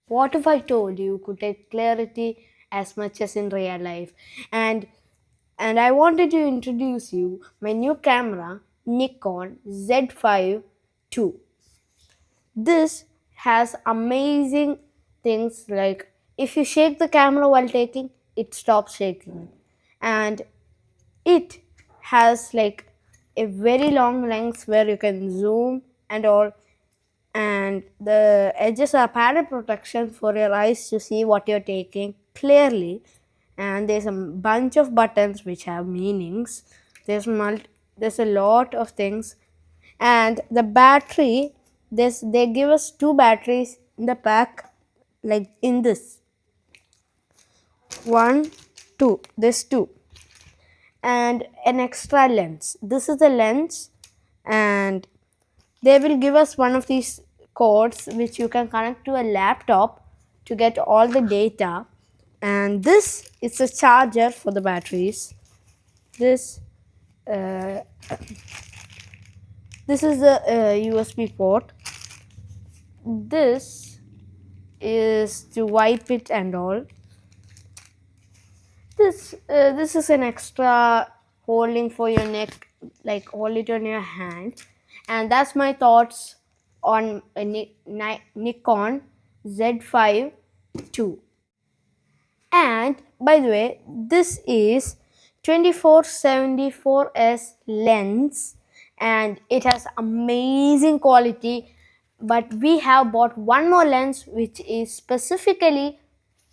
What if I told you could take clarity as much as in real life? And and I wanted to introduce you my new camera, Nikon Z5 II. This has amazing things like if you shake the camera while taking, it stops shaking. And it has like a very long length where you can zoom and all, and the edges are padded protection for your eyes to see what you're taking clearly. And there's a bunch of buttons which have meanings. There's a lot of things. And the battery, this they give us two batteries in the pack, like in this one, two, this two, and an extra lens. This is the lens, and they will give us one of these cords which you can connect to a laptop to get all the data. And this is a charger for the batteries. This uh, this is the USB port. This is to wipe it and all. This is an extra holding for your neck, like hold it on your hand. And that's my thoughts on a Nikon Z5 II. And by the way, this is 24-74s lens, and it has amazing quality. But we have bought one more lens which is specifically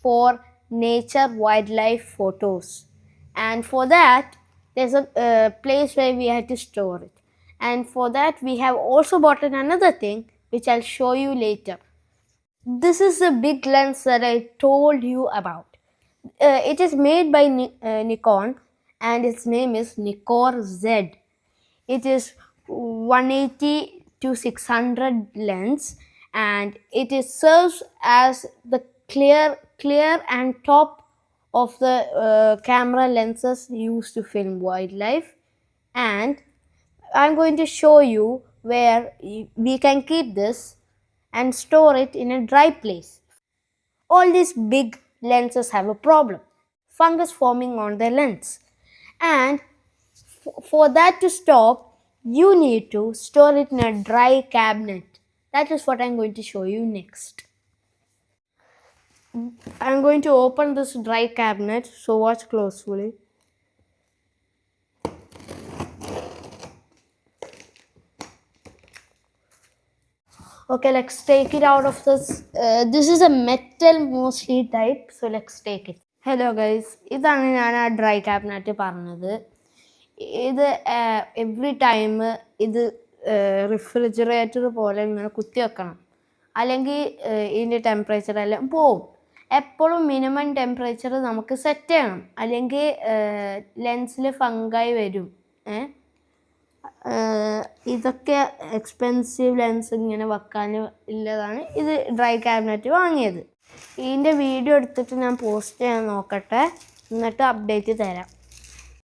for nature wildlife photos, and for that there's a place where we had to store it. And for that we have also bought another thing which I'll show you later. This is the big lens that I told you about. It is made by Nikon, and its name is Nikkor Z. It is 180 to 600 lens, and serves as the clear and top of the camera lenses used to film wildlife. And I'm going to show you where we can keep this and store it in a dry place. All these big lenses have a problem: fungus forming on the lens. And for that to stop, you need to store it in a dry cabinet. That is what I'm going to show you next. I'm going to open this dry cabinet, so watch closely. Okay, let's take it out of this. This is a metal mostly type, so let's take it. Hello guys, ഇതാണ് ഞാൻ ആ dry cabinet പറഞ്ഞത്. ഇത് every time ഇത് റിഫ്രിജറേറ്റർ പോലെ ഇങ്ങനെ കുത്തി വെക്കണം, അല്ലെങ്കിൽ ഇതിൻ്റെ ടെമ്പറേച്ചർ എല്ലാം പോവും. എപ്പോഴും മിനിമം ടെമ്പറേച്ചർ നമുക്ക് സെറ്റ് ചെയ്യണം, അല്ലെങ്കിൽ ലെൻസിൽ ഫംഗായി വരും. ഇതൊക്കെ എക്സ്പെൻസീവ് ലെൻസ് ഇങ്ങനെ വെക്കാൻ ഉള്ളതാണ് ഇത് ഡ്രൈ ക്യാബിനറ്റ് വാങ്ങിയത്. ഇതിൻ്റെ വീഡിയോ എടുത്തിട്ട് ഞാൻ പോസ്റ്റ് ചെയ്യാൻ നോക്കട്ടെ, എന്നിട്ട് അപ്ഡേറ്റ് തരാം.